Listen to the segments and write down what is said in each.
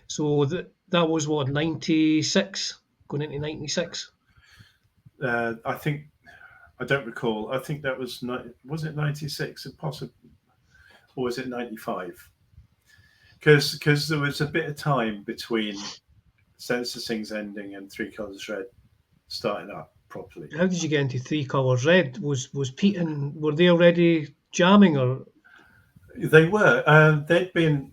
So that was what, 96, going into 96. I think, I don't recall. I think that was it 96? Possible, or was it 95? Because there was a bit of time between Senseless Things ending and Three Colours Red starting up properly. How did you get into Three Colours Red? Was Pete and were they already jamming, or? They were. They'd been.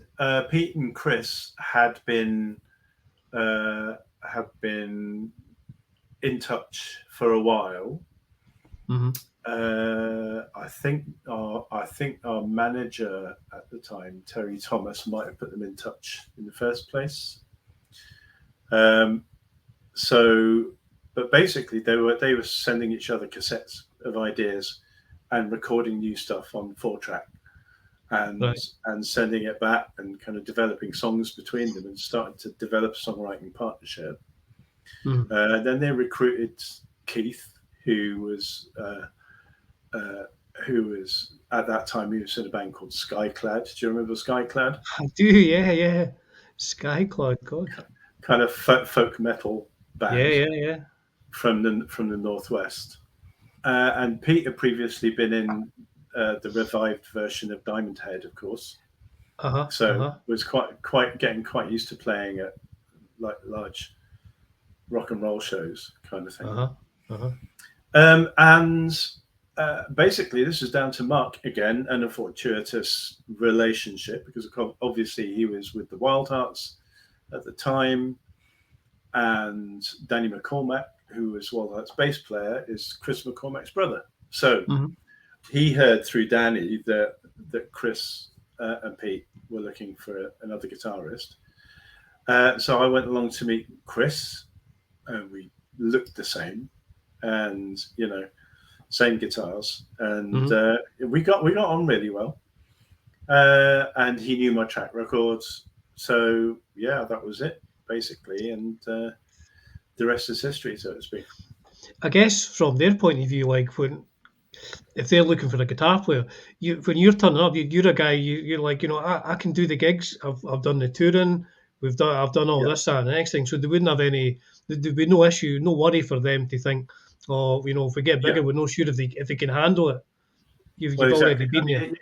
Pete and Chris had been in touch for a while. Mm-hmm. I think our manager at the time, Terry Thomas, might have put them in touch in the first place. But basically they were sending each other cassettes of ideas and recording new stuff on 4-track and sending it back and kind of developing songs between them and starting to develop a songwriting partnership. Mm-hmm. Then they recruited Keith, who was at that time, he was in a band called Skyclad. Do you remember Skyclad? I do, yeah. Skyclad, God. Kind of folk metal band. Yeah. From the northwest. And Pete had previously been in the revived version of Diamond Head, of course. Was quite getting quite used to playing at like large rock and roll shows, kind of thing. And basically, this was down to Mark again, and a fortuitous relationship, because obviously he was with the Wild Hearts at the time, and Danny McCormack, who was Wild Hearts bass player, is Chris McCormack's brother. So he heard through Danny that Chris and Pete were looking for another guitarist. So I went along to meet Chris, and we looked the same, and same guitars, and we got on really well. And he knew my track records, so yeah, that was it basically, and the rest is history, so to speak. I guess from their point of view, like if they're looking for a guitar player, when you're turning up, you're a guy. You're like, I can do the gigs. I've done the touring. I've done all this, that, and the next thing. So they wouldn't have there'd be no issue, no worry for them to think, if we get bigger, we're not sure if they can handle it. You've already been there.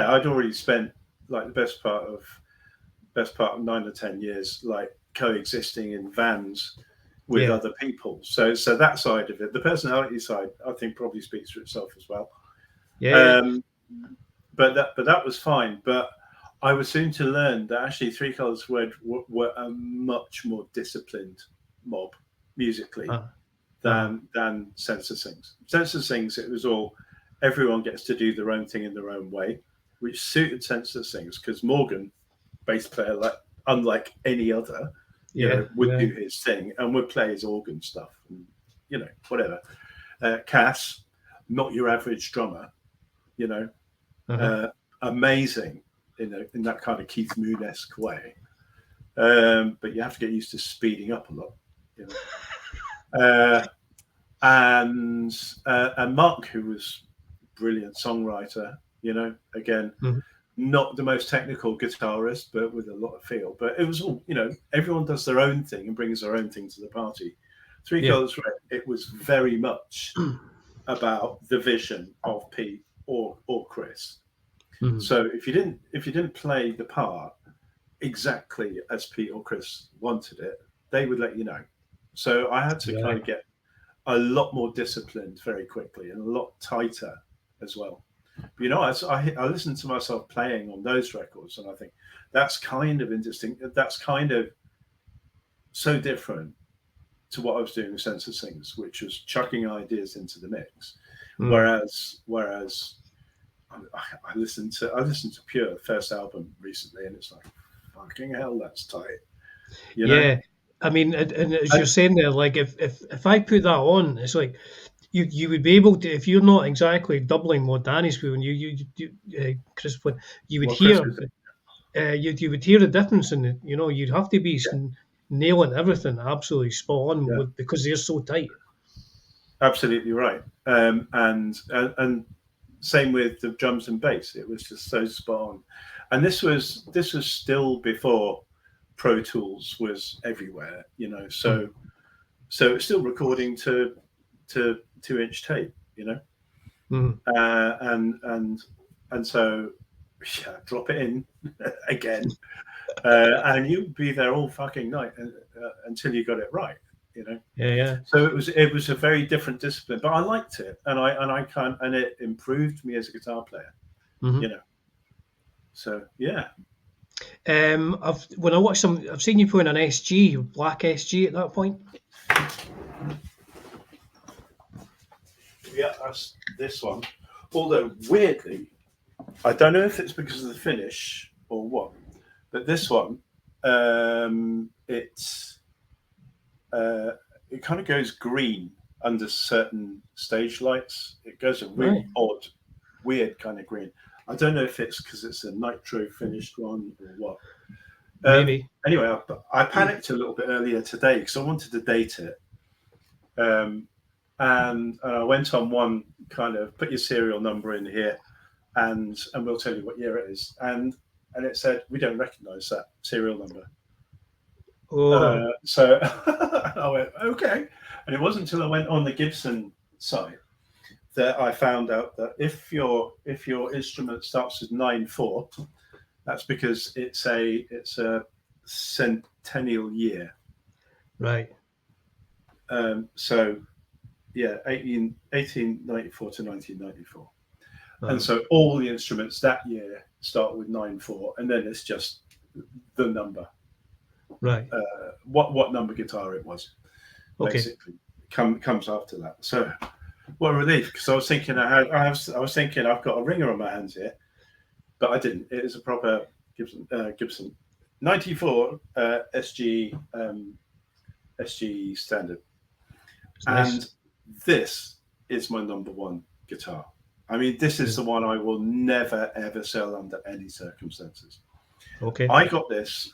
I'd already spent like the best part of 9 or 10 years, like coexisting in vans with other people. So that side of it, the personality side, I think probably speaks for itself as well. But that was fine. But I was soon to learn that actually Three Colours Red were a much more disciplined mob musically than Senseless Things. Senseless Things, it was all, everyone gets to do their own thing in their own way, which suited Senseless Things because Morgan, bass player, unlike any other, would do his thing and would play his organ stuff and whatever. Cass, not your average drummer, amazing in that kind of Keith Moon-esque way, but you have to get used to speeding up a lot. And Mark, who was a brilliant songwriter, again. Not the most technical guitarist, but with a lot of feel. But it was all, everyone does their own thing and brings their own thing to the party. Three Colours Red, it was very much about the vision of Pete or Chris. So if you didn't play the part exactly as Pete or Chris wanted it, they would let you know. So I had to kind of get a lot more disciplined very quickly and a lot tighter as well. But, I listen to myself playing on those records, and I think that's kind of interesting. That's kind of so different to what I was doing with Senseless Things, which was chucking ideas into the mix. Whereas I listened to Pure, first album recently, and it's like, fucking hell, that's tight. Yeah, I mean, and as you're saying there, like if I put that on, it's like. You would be able to, if you're not exactly doubling what Danny's doing, Chris, you would hear, you would hear the difference in it. You'd have to be nailing everything absolutely spot on because they're so tight. Absolutely right, and same with the drums and bass. It was just so spot on, And this was still before Pro Tools was everywhere, you know. So it's still recording to 2-inch tape, you know. And so drop it in again, and you'd be there all fucking night until you got it right, you know. So it was a very different discipline, but I liked it, and it improved me as a guitar player, you know. So yeah. When I watched I've seen you put in an SG, black SG at that point. Yeah, that's this one. Although weirdly, I don't know if it's because of the finish or what, but this one, it kind of goes green under certain stage lights. It goes a really odd, weird kind of green. I don't know if it's because it's a nitro finished one or what. Maybe. Anyway, I panicked a little bit earlier today because I wanted to date it. And I went on one kind of put your serial number in here, and we'll tell you what year it is. And it said we don't recognise that serial number. So I went okay. And it wasn't until I went on the Gibson site that I found out that if your instrument starts with 9/4, that's because it's a centennial year. Right. So yeah, 1894 to 1994. And so all the instruments that year start with 9/4, and then it's just the number. Right. What number guitar it was, basically, comes after that. So what a relief, because I was thinking I was thinking I've got a ringer on my hands here, but I didn't. It is a proper Gibson 94 SG standard. Nice. And this is my number one guitar. I mean, this is the one I will never ever sell under any circumstances. Okay. I got this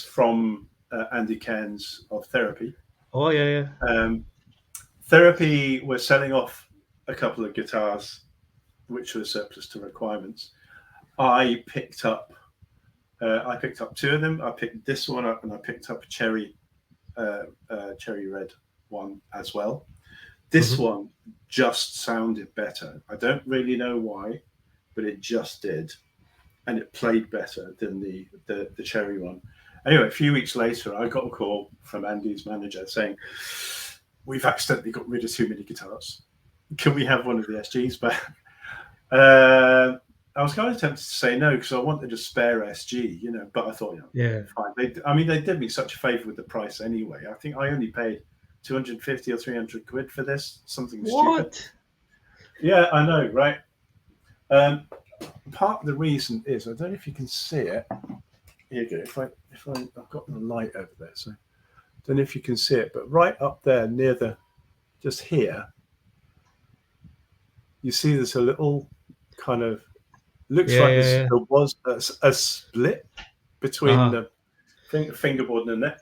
from Andy Cairns of Therapy. Oh yeah. Therapy was selling off a couple of guitars, which were surplus to requirements. I picked up two of them. I picked this one up, and I picked up a cherry red one as well. This one just sounded better. I don't really know why, but it just did, and it played better than the cherry one. Anyway, a few weeks later, I got a call from Andy's manager saying, "We've accidentally got rid of too many guitars. Can we have one of the SGs back?" I was kind of tempted to say no because I wanted a spare SG, you know, but I thought, fine. They did me such a favor with the price anyway. I think I only paid 250 or 300 quid for this, something stupid. Yeah, I know, right? Part of the reason is, I don't know if you can see it. Here you go. If I've got the light over there, so I don't know if you can see it, but right up there near just here, you see there's a little kind of looks like there was a split between the fingerboard and the neck.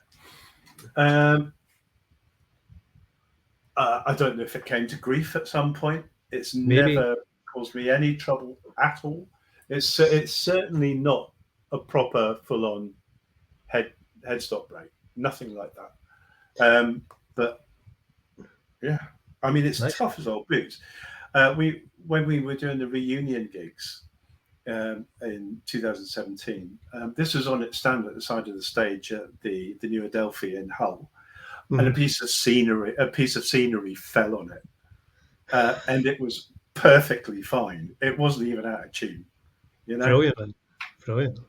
I don't know if it came to grief at some point. It's never caused me any trouble at all. It's certainly not a proper full-on headstock break. Nothing like that. But yeah, I mean, it's tough as old boots. When we were doing the reunion gigs in 2017, this was on its stand at the side of the stage at the New Adelphi in Hull. And a piece of scenery fell on it, and it was perfectly fine. It wasn't even out of tune, you know. Brilliant.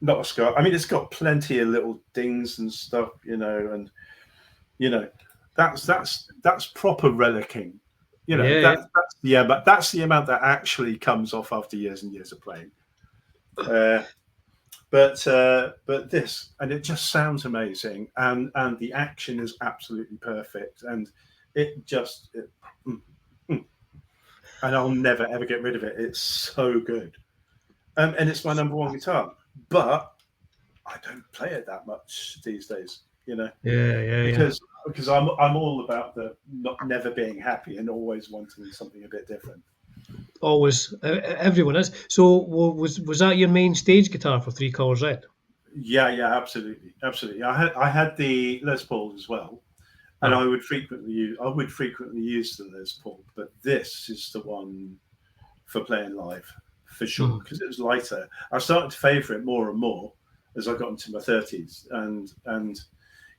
Not a scar. I mean, it's got plenty of little dings and stuff, you know, and you know, that's proper relicking, you know. That's the amount that actually comes off after years and years of playing. But this, and it just sounds amazing, and the action is absolutely perfect, and and I'll never ever get rid of it. It's so good, and it's my number one guitar. But I don't play it that much these days, you know. Because I'm all about the never being happy and always wanting something a bit different. always everyone is. So was that your main stage guitar for Three Colours Red? Yeah, absolutely. I had the Les Paul as well, and I would frequently use the Les Paul, but this is the one for playing live for sure, because it was lighter. I started to favour it more and more as I got into my 30s, and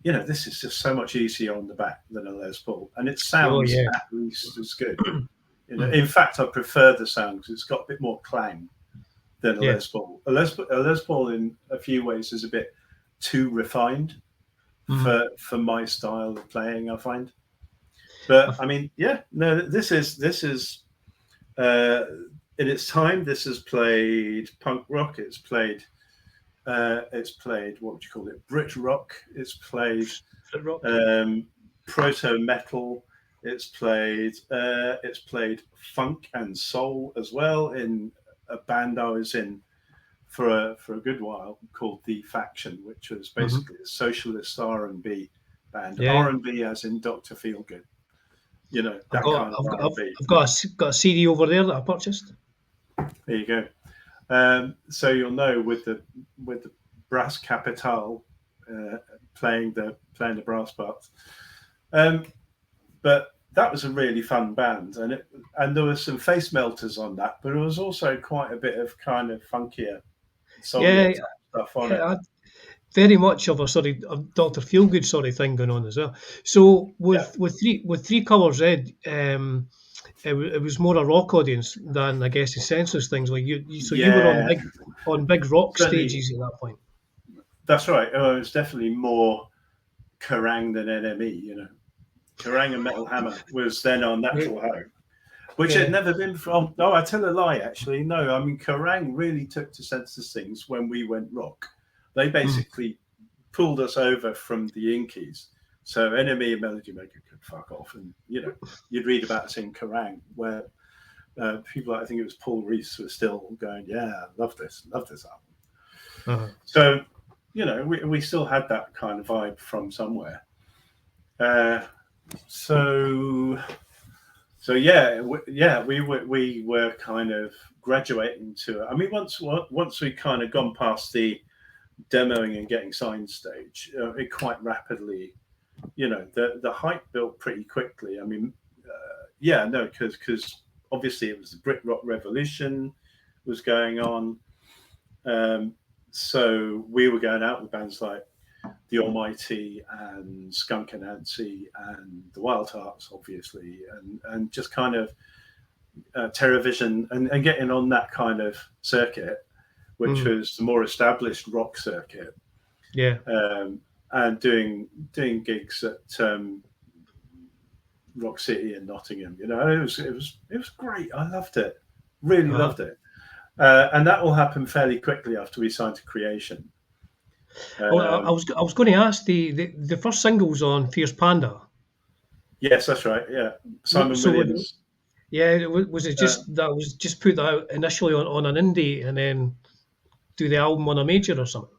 this is just so much easier on the back than a Les Paul, and it sounds at least as good. In fact, I prefer the sound because it's got a bit more clang than a Les Paul. A Les Paul in a few ways is a bit too refined for my style of playing, I find. But I mean, this is in its time. This has played punk rock. It's played what would you call it? Brit rock. It's played proto metal. It's played funk and soul as well in a band I was in for a good while called The Faction, which was basically a socialist R&B band. R&B as in Dr. Feelgood. That kind of R&B. I've got a CD over there that I purchased. There you go. So you'll know with the brass capital playing the brass parts. But that was a really fun band, and there were some face melters on that, but it was also quite a bit of kind of funkier, stuff on it. Very much of a Dr. Feelgood sort of thing going on as well. So with Three Colours Red, it was more a rock audience than, I guess, the Senseless Things. Like you were on big rock stages at that point. That's right. It was definitely more Kerrang than NME. Kerrang and Metal Hammer was then our natural home, which had never been from. Oh, I tell a lie, actually. No, I mean, Kerrang really took to Senseless Things when we went rock. They basically pulled us over from the Inkies. So NME and Melody Maker could fuck off. And, you'd read about us in Kerrang, where people, I think it was Paul Reese, were still going, yeah, love this album. So, we still had that kind of vibe from somewhere. So we were kind of graduating to it. I mean, once we kind of gone past the demoing and getting signed stage, it quite rapidly, the hype built pretty quickly. I mean, because obviously it was the Brit Rock revolution was going on. So we were going out with bands like The Almighty and Skunk Anansie and the Wild Hearts, obviously, and just kind of Terrorvision and getting on that kind of circuit, which was the more established rock circuit. And doing gigs at Rock City in Nottingham. It was great. I loved it. Really loved it. And that all happened fairly quickly after we signed to Creation. I was going to ask the first singles on Fierce Panda. Yes, that's right. Yeah, Simon Williams. Was it just that was just put out initially on an indie and then do the album on a major or something?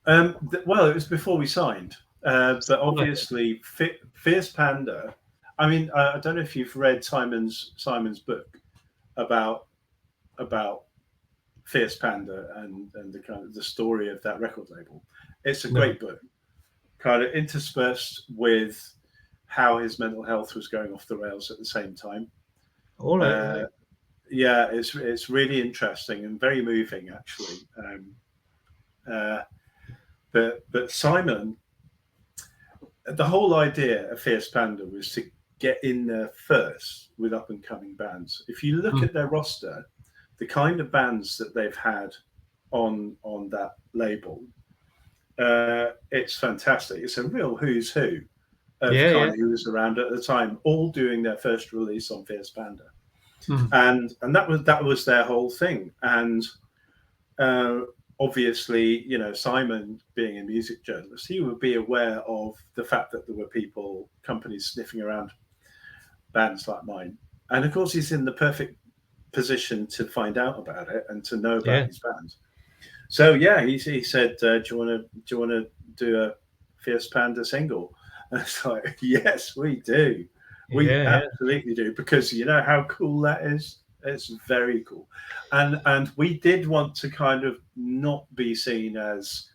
Well, it was before we signed, but obviously Fierce Panda. I mean, I don't know if you've read Simon's book about Fierce Panda and the kind of the story of that record label. It's a great book, kind of interspersed with how his mental health was going off the rails at the same time. All right. Yeah, it's really interesting and very moving, actually. But Simon, the whole idea of Fierce Panda was to get in there first with up and coming bands. If you look at their roster, the kind of bands that they've had on that label, it's fantastic. It's a real who's who of who was around at the time, all doing their first release on Fierce Panda. And that was their whole thing. And obviously, Simon, being a music journalist, he would be aware of the fact that there were companies sniffing around bands like mine. And of course, he's in the perfect position to find out about it and to know about these bands. So he said, "Do you want to do a Fierce Panda single?" And it's like, yes, we do. We absolutely do, because you know how cool that is. It's very cool. And we did want to kind of not be seen as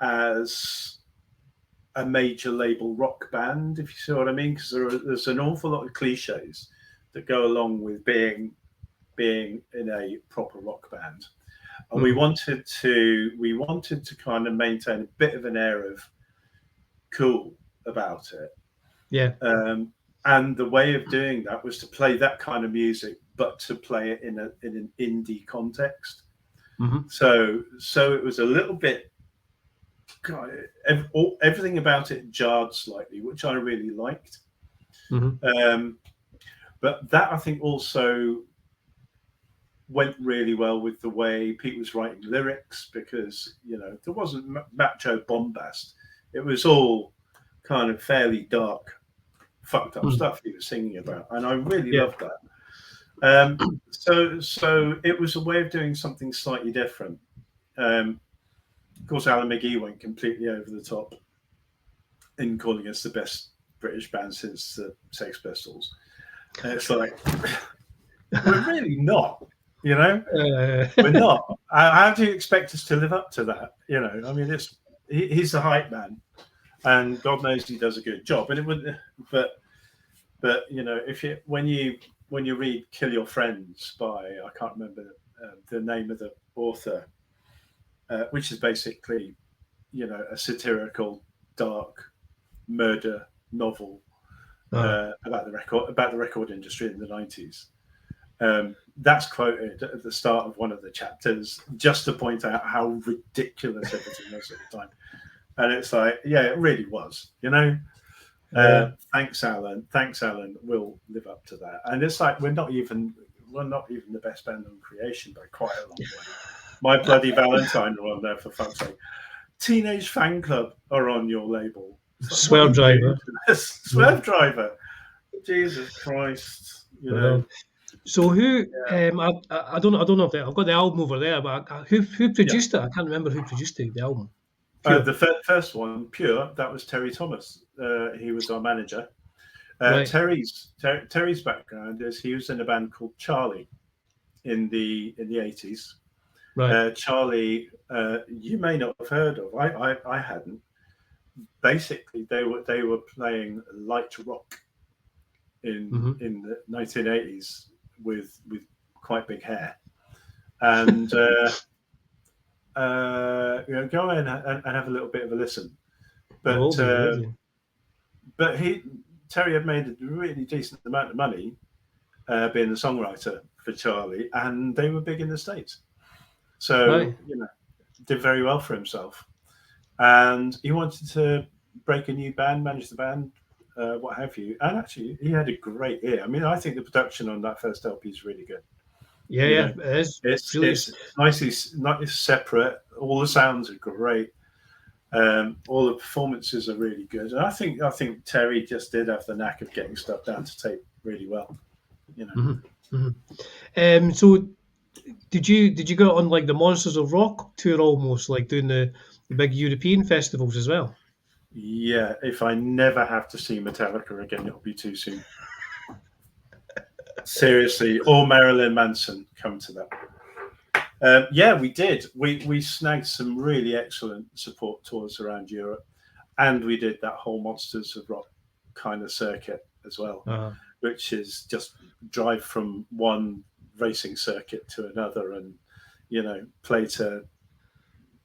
a major label rock band, if you see what I mean, because there's an awful lot of cliches that go along with being in a proper rock band. And we wanted to kind of maintain a bit of an air of cool about it. Yeah. And the way of doing that was to play that kind of music, but to play it in an indie context. Mm-hmm. So it was a little bit, everything about it jarred slightly, which I really liked. Mm-hmm. But that, I think, also went really well with the way Pete was writing lyrics, because, you know, there wasn't macho bombast. It was all kind of fairly dark, fucked up stuff he was singing about, and I really loved that. So it was a way of doing something slightly different. Of course, Alan McGee went completely over the top in calling us the best British band since the Sex Pistols. And it's like, we're really not, you know? We're not. How do you expect us to live up to that? You know, I mean, he's the hype man, and God knows he does a good job. And it would, but you know, when you read "Kill Your Friends" by, I can't remember the name of the author, which is basically, you know, a satirical, dark murder novel about the record industry in the 90s. That's quoted at the start of one of the chapters, just to point out how ridiculous everything was at the time. And it's like, yeah, it really was, you know. Thanks, Alan. We'll live up to that. And it's like we're not even the best band on Creation by quite a long way. My Bloody Valentine are on there, for fuck's sake. Teenage Fan Club are on your label. Like, Swerve Driver. Swerve Driver. Jesus Christ, you know. So who? I don't know if I've got the album over there, but who produced it? I can't remember who produced the album. The first one, Pure, that was Terry Thomas. He was our manager. Right. Terry's background is he was in a band called Charlie in the 80s. Right. Charlie, you may not have heard of. I hadn't. Basically, they were playing light rock in the 1980s with quite big hair, and you know, go in and have a little bit of a listen. But Terry had made a really decent amount of money being the songwriter for Charlie, and they were big in the States. So, you know, did very well for himself. And he wanted to break a new band, manage the band, what have you. And actually, he had a great ear. I mean, I think the production on that first LP is really good. Yeah, it is. It's nicely separate. All the sounds are great. All the performances are really good. And I think Terry just did have the knack of getting stuff down to tape really well. You know. So did you go on like the Monsters of Rock tour, almost like doing the big European festivals as well? Yeah, if I never have to see Metallica again, it'll be too soon. Seriously, or Marilyn Manson, come to that. Yeah, we did. We snagged some really excellent support tours around Europe, and we did that whole Monsters of Rock kind of circuit as well, which is just drive from one racing circuit to another, and you know, play to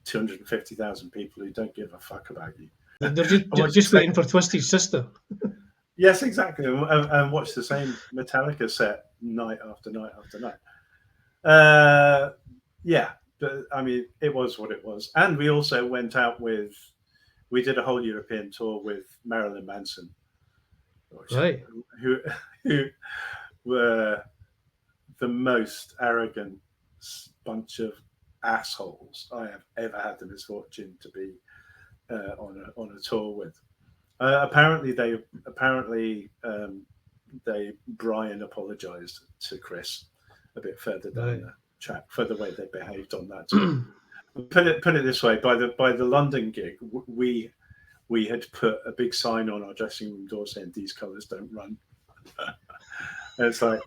250,000 people who don't give a fuck about you. They're just waiting for Twisted Sister. Yes, exactly, and watch the same Metallica set night after night after night. Yeah, but I mean, it was what it was. And we also went out we did a whole European tour with Marilyn Manson, right? Who were the most arrogant bunch of assholes I have ever had the misfortune to be on a tour with. Apparently, Brian apologized to Chris a bit further down the track for the way they behaved on that tour. Put it this way: by the London gig, we had put a big sign on our dressing room door saying "These colours don't run." And it's like,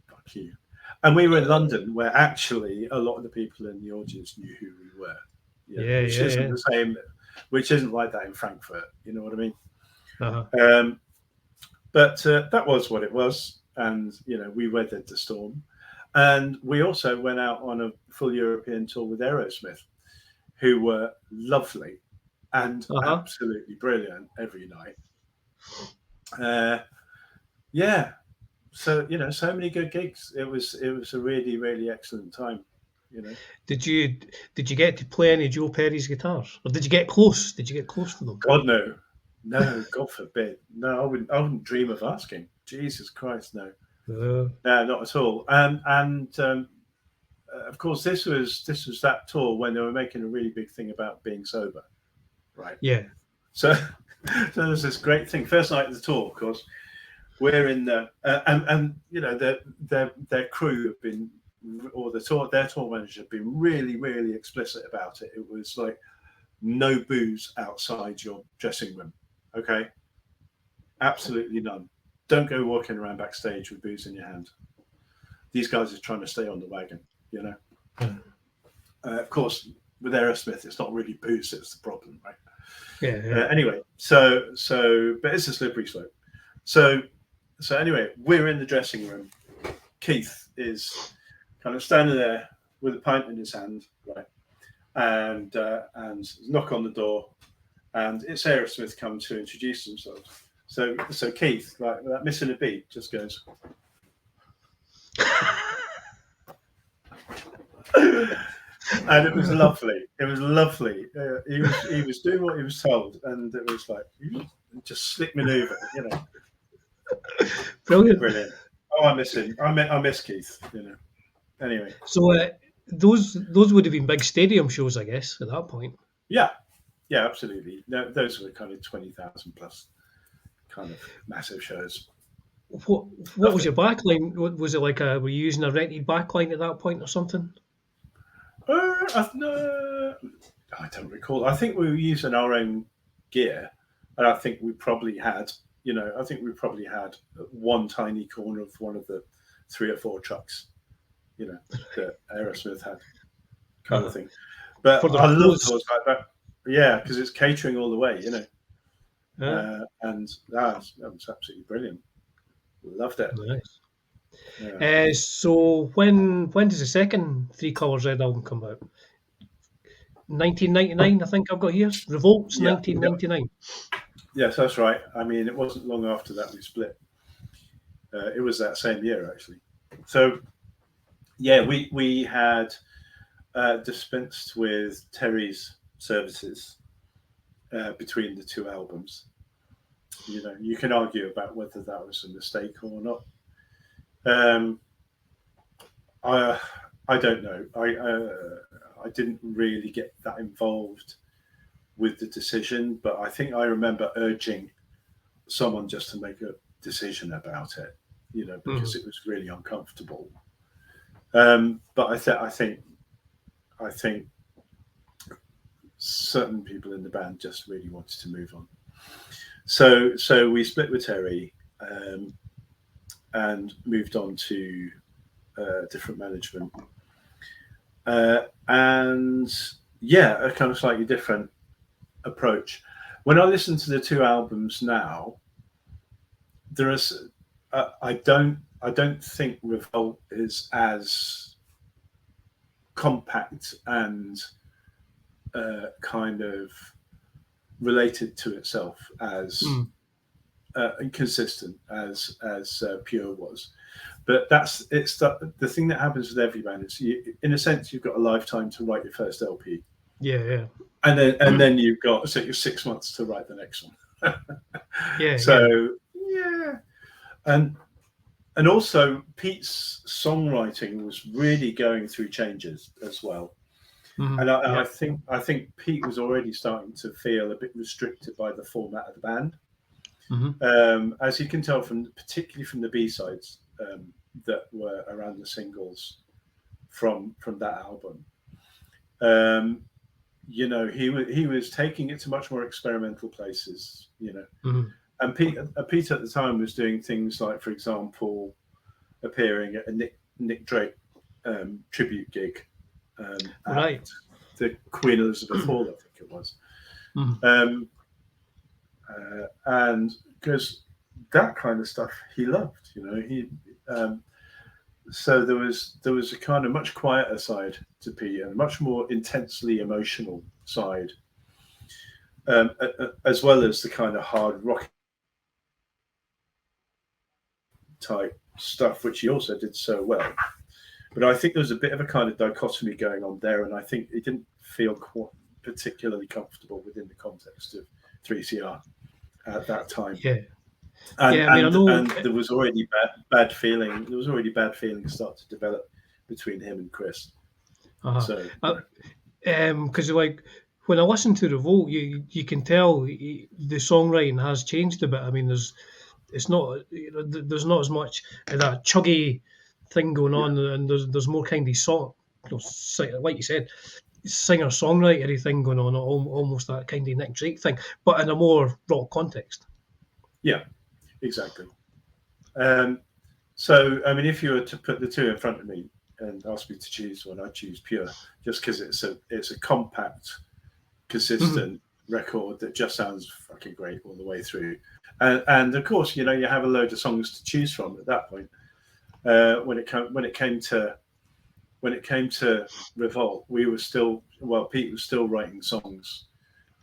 fuck you. And we were in London, where actually a lot of the people in the audience knew who we were. Which isn't the same, which isn't like that in Frankfurt. You know what I mean? But that was what it was, and we weathered the storm. And we also went out on a full European tour with Aerosmith, who were lovely and absolutely brilliant every night. So so many good gigs. It was a really, really excellent time. Did you get to play any Joe Perry's guitars, or did you get close? Did you get close to them? God no, God forbid. No, I wouldn't dream of asking. Jesus Christ, no, no, not at all. And of course, this was that tour when they were making a really big thing about being sober, right? Yeah. So there's this great thing. First night of the tour, of course, we're in the and their crew have been, or their tour manager have been really, really explicit about it. It was like no booze outside your dressing room. Okay, absolutely none. Don't go walking around backstage with booze in your hand. These guys are trying to stay on the wagon. Of course, with Aerosmith, it's not really booze that's the problem, right? Yeah. Anyway, so but it's a slippery slope. So anyway, we're in the dressing room. Keith is kind of standing there with a pint in his hand, right? And knock on the door, and it's Aerosmith come to introduce themselves. So Keith, like without missing a beat, just goes. And it was lovely. It was lovely. He was doing what he was told, and it was like just slick maneuver, Brilliant. Oh, I miss him. I miss Keith. Anyway. So those would have been big stadium shows, I guess, at that point. Yeah, absolutely. No, those were kind of 20,000 plus, kind of massive shows. What was your backline? Was it like were you using a rented backline at that point or something? No, I don't recall. I think we were using our own gear, and I think we probably had, one tiny corner of one of the 3 or 4 trucks, that Aerosmith had, kind of thing. But I love tours like that. Yeah, because it's catering all the way, and that was absolutely brilliant. Loved it. Nice. Yeah. So when does the second Three Colours Red album come out? 1999, I think I've got here. Revolt's 1999. Yes, that's right. I mean, it wasn't long after that we split. It was that same year, actually. So, yeah, we had dispensed with Terry's services between the 2 albums. You can argue about whether that was a mistake or not. I don't know. I didn't really get that involved with the decision, but I think I remember urging someone just to make a decision about it, because it was really uncomfortable. But I think certain people in the band just really wanted to move on. So we split with Terry, and moved on to different management, and a kind of slightly different approach. When I listen to the 2 albums now, there is I don't think Revolt is as compact and kind of related to itself as consistent as Pure was. But it's the thing that happens with every band is, in a sense, you've got a lifetime to write your first LP. Yeah. And then you've got you're 6 months to write the next one. And also Pete's songwriting was really going through changes as well. And I think Pete was already starting to feel a bit restricted by the format of the band. As you can tell particularly from the B-sides that were around the singles from that album. He was taking it to much more experimental places, And Pete at the time was doing things like, for example, appearing at a Nick Nick Drake tribute gig right. at the Queen Elizabeth Hall, I think it was. And because that kind of stuff he loved, he so there was a kind of much quieter side to Pete, and a much more intensely emotional side, as well as the kind of hard rock type stuff, which he also did so well. But I think there was a bit of a kind of dichotomy going on there, and I think he didn't feel quite particularly comfortable within the context of 3CR at that time. Yeah. And, yeah, I mean, I know and there was already bad feeling. There was already bad feelings start to develop between him and Chris. So, because like when I listen to Revolt, you can tell the songwriting has changed a bit. I mean, there's not as much of that chuggy thing going on, and there's more kind of song, like you said, singer-songwriter thing going on, almost that kind of Nick Drake thing, but in a more rock context. Yeah, exactly. So, I mean, if you were to put the two in front of me and ask me to choose one, I'd choose Pure, just because it's a compact, consistent record that just sounds fucking great all the way through. And of course, you have a load of songs to choose from at that point. When it came to Revolt, Pete was still writing songs,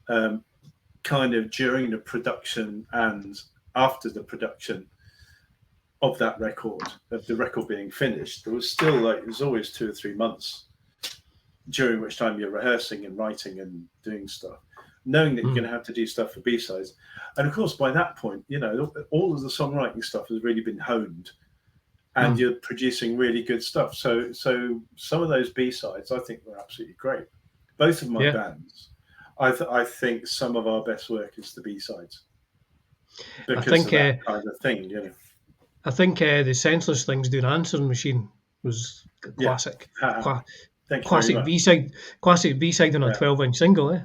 kind of during the production and after the production of that record, of the record being finished. There was always 2 or 3 months during which time you're rehearsing and writing and doing stuff, knowing that you're going to have to do stuff for B-sides. And of course, by that point, all of the songwriting stuff has really been honed, and you're producing really good stuff. So some of those B-sides, I think, were absolutely great. Both of my bands, I think some of our best work is the B-sides. Because of that kind of thing, I think the Senseless Things doing Answering Machine was classic. Classic B-side on a 12-inch single.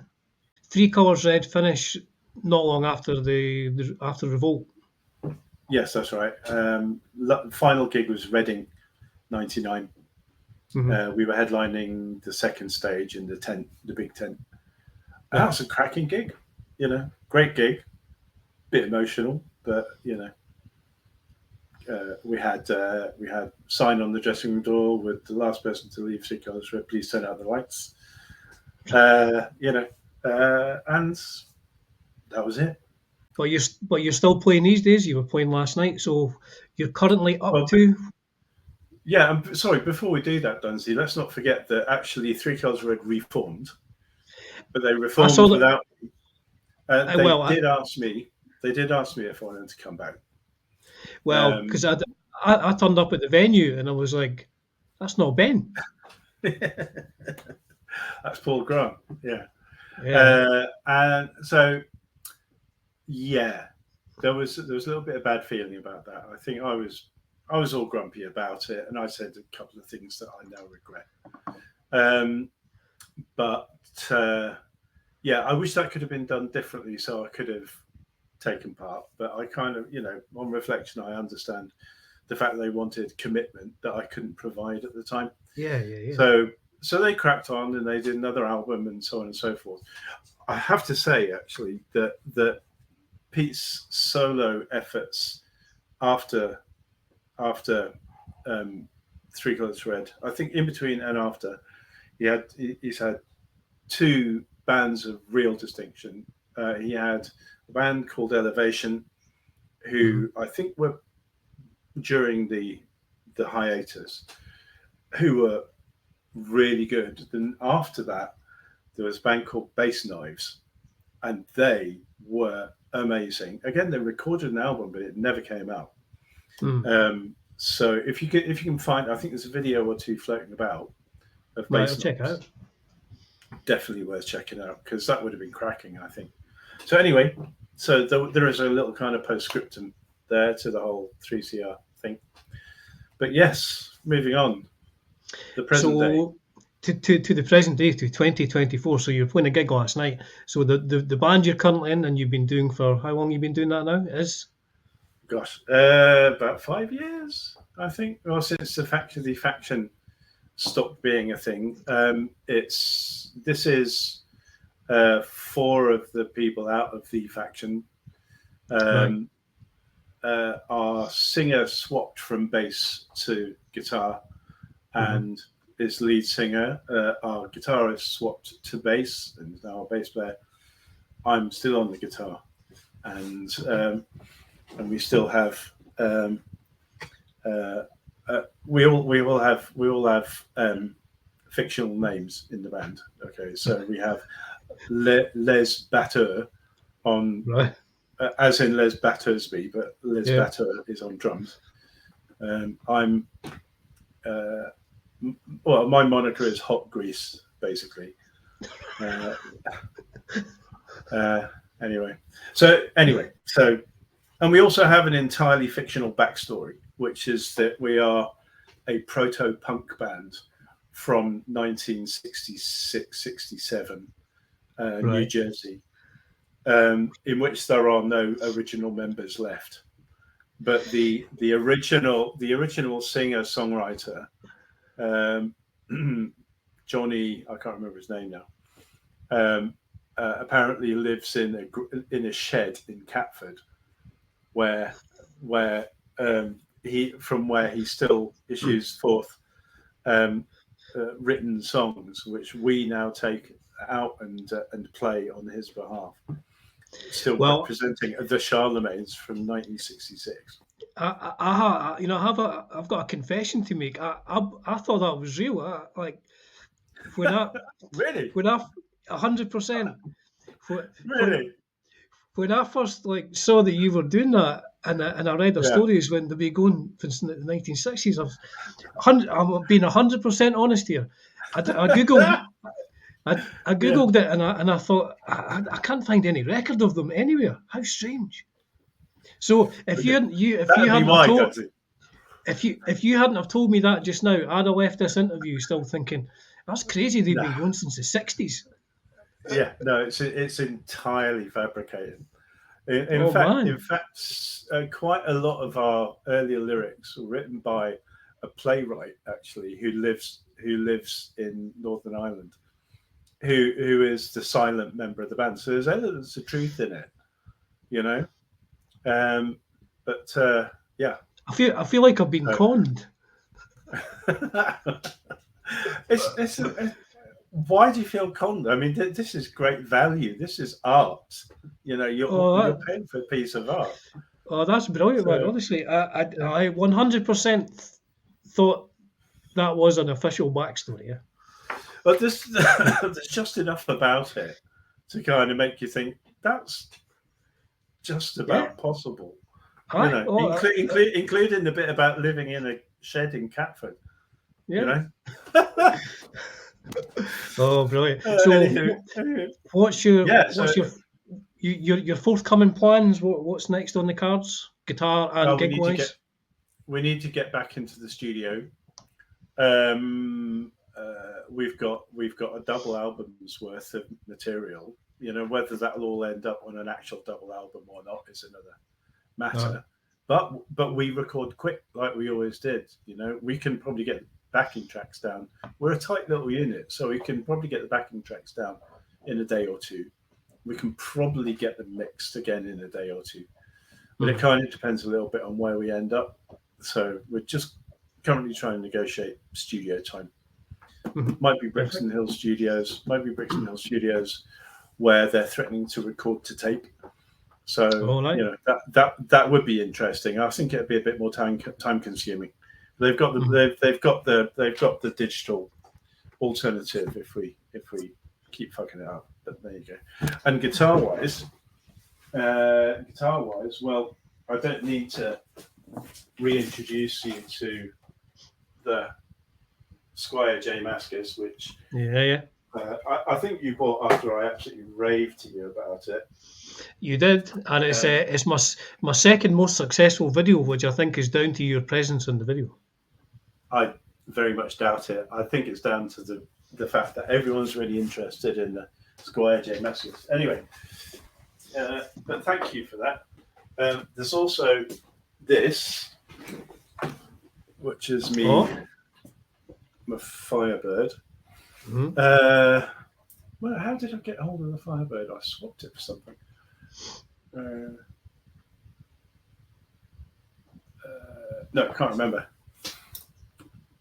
3 Colours Red finish not long after after Revolt. Yes, that's right. Final gig was Reading, 99. We were headlining the second stage in the tent, the big tent. And that was a cracking gig, great gig, bit emotional, but we had sign on the dressing room door with the last person to leave 3 Colours Red, please turn out the lights. And that was it. But you're still playing these days. You were playing last night, so you're currently up to. Yeah, I'm sorry. Before we do that, Dunsey, let's not forget that actually 3 Colours Red reformed, but they reformed without. They did ask me if I wanted to come back. Well, because I turned up at the venue and I was like, "That's not Ben." That's Paul Grant. Yeah. And so. Yeah, there was a little bit of bad feeling about that. I think I was all grumpy about it, and I said a couple of things that I now regret. But I wish that could have been done differently, so I could have taken part. But I kind of, on reflection, I understand the fact that they wanted commitment that I couldn't provide at the time. Yeah. So they cracked on and they did another album and so on and so forth. I have to say, actually, that Pete's solo efforts after 3 Colours Red, I think in between and after, he's had 2 bands of real distinction. He had a band called Elevation, who I think were during the hiatus, who were really good. Then after that, there was a band called Bass Knives, and they were amazing. Again, they recorded an album, but it never came out. So if you can find, I think there's a video or 2 floating about of Bass Knives. Check out. Definitely worth checking out, because that would have been cracking, I think. So anyway, so there is a little kind of postscriptum there to the whole 3CR thing. But yes, moving on. The present day. To the present day, to 2024. So you're playing a gig last night. So the band you're currently in and you've been doing for how long? You've been doing that now? Is about 5 years, I think, well, since the faction stopped being a thing, this is 4 of the people out of the faction. Right. Our singer swapped from bass to guitar, and his lead singer, our guitarist, swapped to bass, and is now a bass player. I'm still on the guitar, and we still have we all have fictional names in the band. Okay, so we have Les Batteur on, right. As in Les Battersby, but Les Batteur is on drums. I'm my moniker is Hot Grease, basically. Anyway, and we also have an entirely fictional backstory, which is that we are a proto-punk band from 1966-67, right. New Jersey, in which there are no original members left. But the original singer-songwriter, Johnny, I can't remember his name now, apparently lives in a shed in Catford, where he still issues forth written songs, which we now take out and play on his behalf. Still representing the Charlemagnes from 1966. I've got a confession to make. I thought that was real. When I really, when I 100%. Really, when I first saw that you were doing that, and I read the stories when they were going since the 1960s. I'm being 100% honest here. I googled. I googled it, and I thought I can't find any record of them anywhere. How strange! So if you hadn't have told me that just now, I'd have left this interview still thinking that's crazy. They've been going since the 60s. Yeah, no, it's entirely fabricated. In fact, quite a lot of our earlier lyrics were written by a playwright actually who lives in Northern Ireland. Who is the silent member of the band? So there's elements of truth in it, you know. But yeah, I feel like I've been conned. It's why do you feel conned? I mean, this is great value. This is art. You know, you're paying for a piece of art. Oh, that's brilliant, man. Honestly, I 100% thought that was an official backstory. Yeah. But there's just enough about it to kind of make you think that's just about possible. Including the bit about living in a shed in Catford. Yeah. You know? Oh, brilliant! So, what's your forthcoming plans? What's next on the cards? Guitar and gig wise? We need to get back into the studio. We've got a double album's worth of material. You know, whether that'll all end up on an actual double album or not is another matter. But we record quick like we always did. You know, we can probably get backing tracks down. We're a tight little unit, so we can probably get the backing tracks down in a day or two. We can probably get them mixed again in a day or two. But it kind of depends a little bit on where we end up. So we're just currently trying to negotiate studio time. Might be Brixton Hill Studios, where they're threatening to record to tape. So you know that would be interesting. I think it'd be a bit more time consuming. They've got the digital alternative if we keep fucking it up. But there you go. And guitar wise, well, I don't need to reintroduce you to the Squire J Mascis, which I think you bought after I absolutely raved to you about it. You did, and it's my second most successful video, which I think is down to your presence in the video. I very much doubt it. I think it's down to the fact that everyone's really interested in the Squire J Mascis. Anyway, but thank you for that. There's also this. which is my Firebird. Well, how did I get hold of the Firebird? I swapped it for something. No, I can't remember.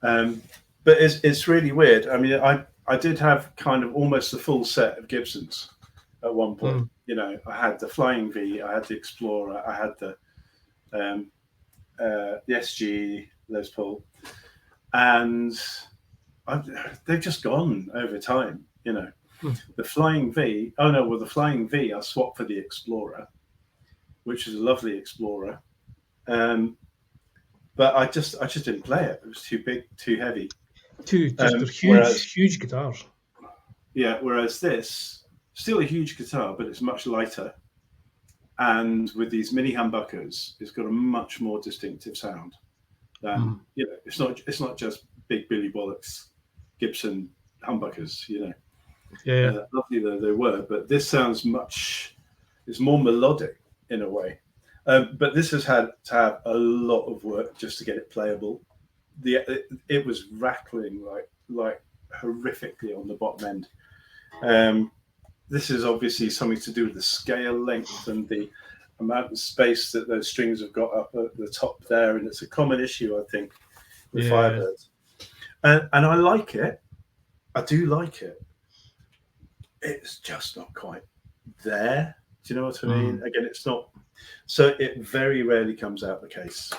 But it's really weird. I mean, I did have kind of almost a full set of Gibsons at one point. You know, I had the Flying V, I had the Explorer, I had the SG Les Paul, and they've just gone over time. You know, the Flying V. Oh no, well the Flying V I swapped for the Explorer, which is a lovely Explorer. But I just didn't play it. It was too big, too heavy. Huge guitars. Yeah, whereas this, still a huge guitar, but it's much lighter. And with these mini humbuckers, it's got a much more distinctive sound. You know, it's not just big Billy Bollocks Gibson humbuckers, you know. Yeah. Lovely though they were, but this sounds it's more melodic in a way. But this has had to have a lot of work just to get it playable. It was rattling like horrifically on the bottom end. This is obviously something to do with the scale length and the amount of space that those strings have got up at the top there, and it's a common issue, I think, with Firebirds. And I like it. I do like it. It's just not quite there. Do you know what I mean? Again, it's not. So it very rarely comes out the case.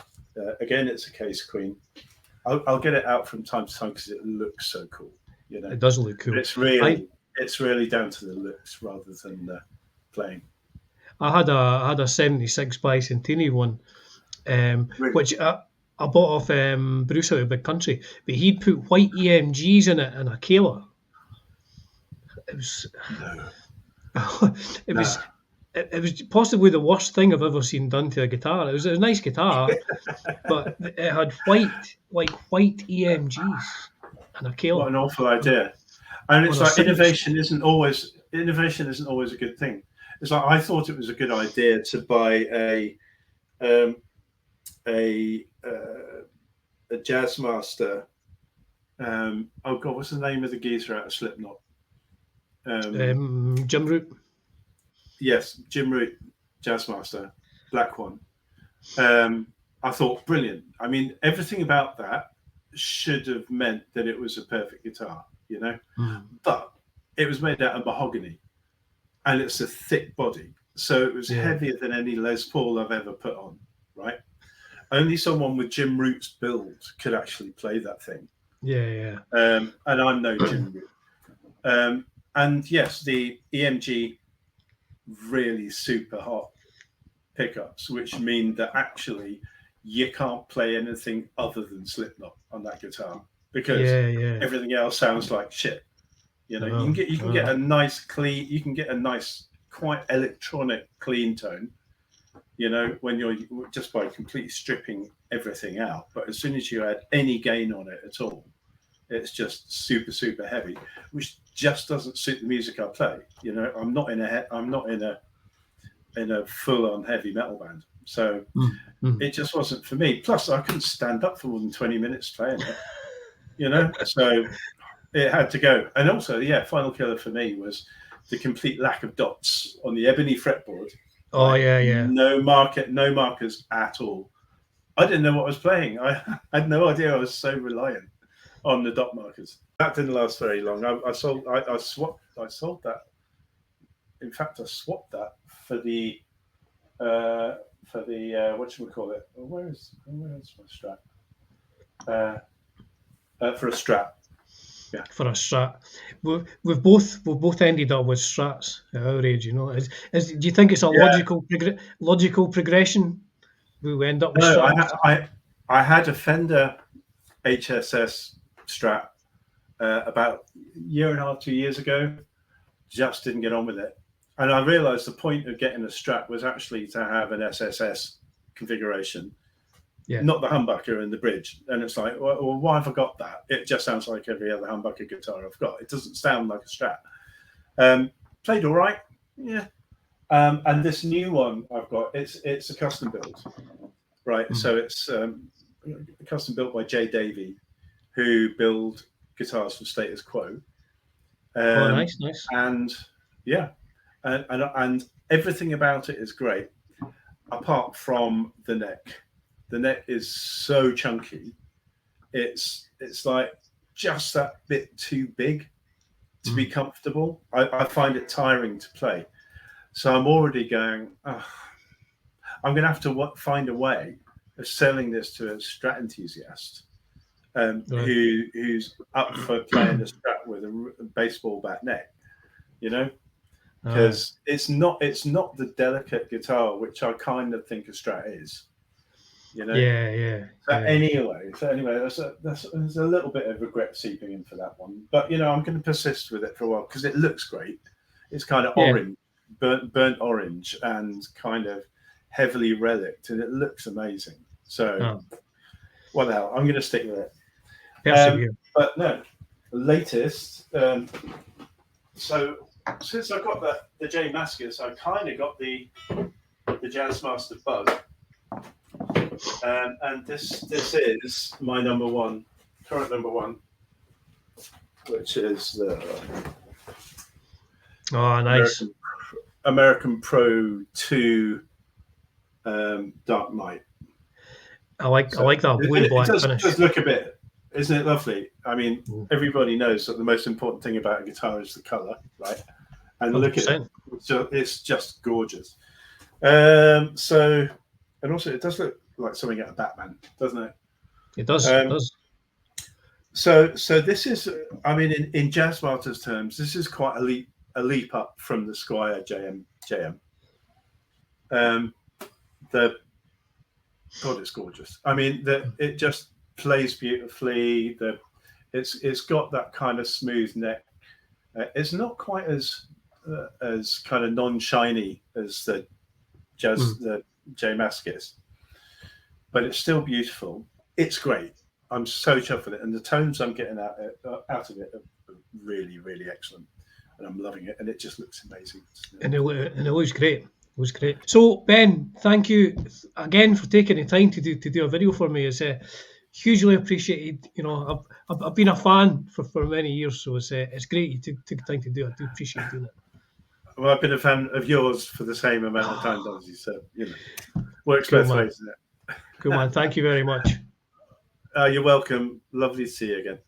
Again, it's a case queen. I'll get it out from time to time because it looks so cool. You know, it does look cool. But it's really down to the looks rather than the playing. I had a 76 by Centini one, Really? which I bought off Bruce out of Big Country, but he'd put white EMGs in it and a Kayla. It was. No. It was possibly the worst thing I've ever seen done to a guitar. It was a nice guitar, but it had white EMGs and a Kayla. What an awful idea! And it's like innovation isn't always a good thing. It's like I thought it was a good idea to buy a Jazzmaster. Oh God, what's the name of the geezer out of Slipknot? Jim Root. Yes, Jim Root, Jazzmaster, black one. I thought brilliant. I mean, everything about that should have meant that it was a perfect guitar, you know. But it was made out of mahogany, and it's a thick body, so it was heavier than any Les Paul I've ever put on. Right? Only someone with Jim Root's build could actually play that thing. Yeah. And I'm no Jim Root. And yes, the EMG. Really super hot pickups, which mean that actually you can't play anything other than Slipknot on that guitar because everything else sounds like shit. You know, you can get a nice clean, you can get a nice quite electronic clean tone, you know, when you're just by completely stripping everything out. But as soon as you add any gain on it at all, it's just super heavy, which just doesn't suit the music I play. You know, I'm not in a full-on heavy metal band, so it just wasn't for me. Plus, I couldn't stand up for more than 20 minutes playing it. You know, so it had to go. And also, final killer for me was the complete lack of dots on the ebony fretboard. No markers at all. I didn't know what I was playing. I had no idea. I was so reliant on the dot markers. That didn't last very long. I sold that. In fact, I swapped that for the whatchamacallit. Where's my Strat? For a Strat. Yeah. For a Strat. We've both ended up with Strats at our age, you know. Do you think it's a logical progression? We end up with Strats? I had a Fender HSS Strat about a year and a half, 2 years ago. Just didn't get on with it. And I realized the point of getting a Strat was actually to have an SSS configuration, not the humbucker and the bridge. And it's like, well, why have I got that? It just sounds like every other humbucker guitar I've got. It doesn't sound like a Strat. Played all right, yeah. And this new one I've got, it's a custom build, right? So it's custom built by Jay Davey, who build guitars for Status Quo. Nice. And yeah, and everything about it is great, apart from the neck. The neck is so chunky. It's like just that bit too big to be comfortable. I find it tiring to play. So I'm already going, I'm going to have to find a way of selling this to a Strat enthusiast who's up for playing a Strat with a baseball bat neck, because it's not the delicate guitar which I kind of think a Strat is. Anyway, there's a little bit of regret seeping in for that one, but I'm going to persist with it for a while because it looks great. It's kind of orange, burnt orange, and kind of heavily relicked, and it looks amazing. So, what the hell? I'm going to stick with it. But no, latest. So since I got the J Mascis, I kind of got the Jazzmaster Bug. And this is my current number one, which is the nice American Pro 2 Dark Knight. I like that blue black finish. It does look a bit, isn't it lovely? I mean, everybody knows that the most important thing about a guitar is the color, right? And 100%. Look at it, it's just gorgeous. And also it does look like something out of Batman, doesn't it? It does. It does. So this is, I mean, in Jazzmaster's terms, this is quite a leap up from the Squier JM. It's gorgeous. I mean, it just plays beautifully. It's got that kind of smooth neck. It's not quite as kind of non-shiny as the J Mascis, but it's still beautiful. It's great. I'm so chuffed with it, and the tones I'm getting out of it are really, really excellent, and I'm loving it. And it just looks amazing. And it looks great. It was great. So Ben, thank you again for taking the time to do a video for me. It's hugely appreciated. I've been a fan for many years, so it's great you took the time to do it. I do appreciate doing it. Well, I've been a fan of yours for the same amount of time, obviously. So works both ways, isn't it? Cool, man. Thank you very much. You're welcome. Lovely to see you again.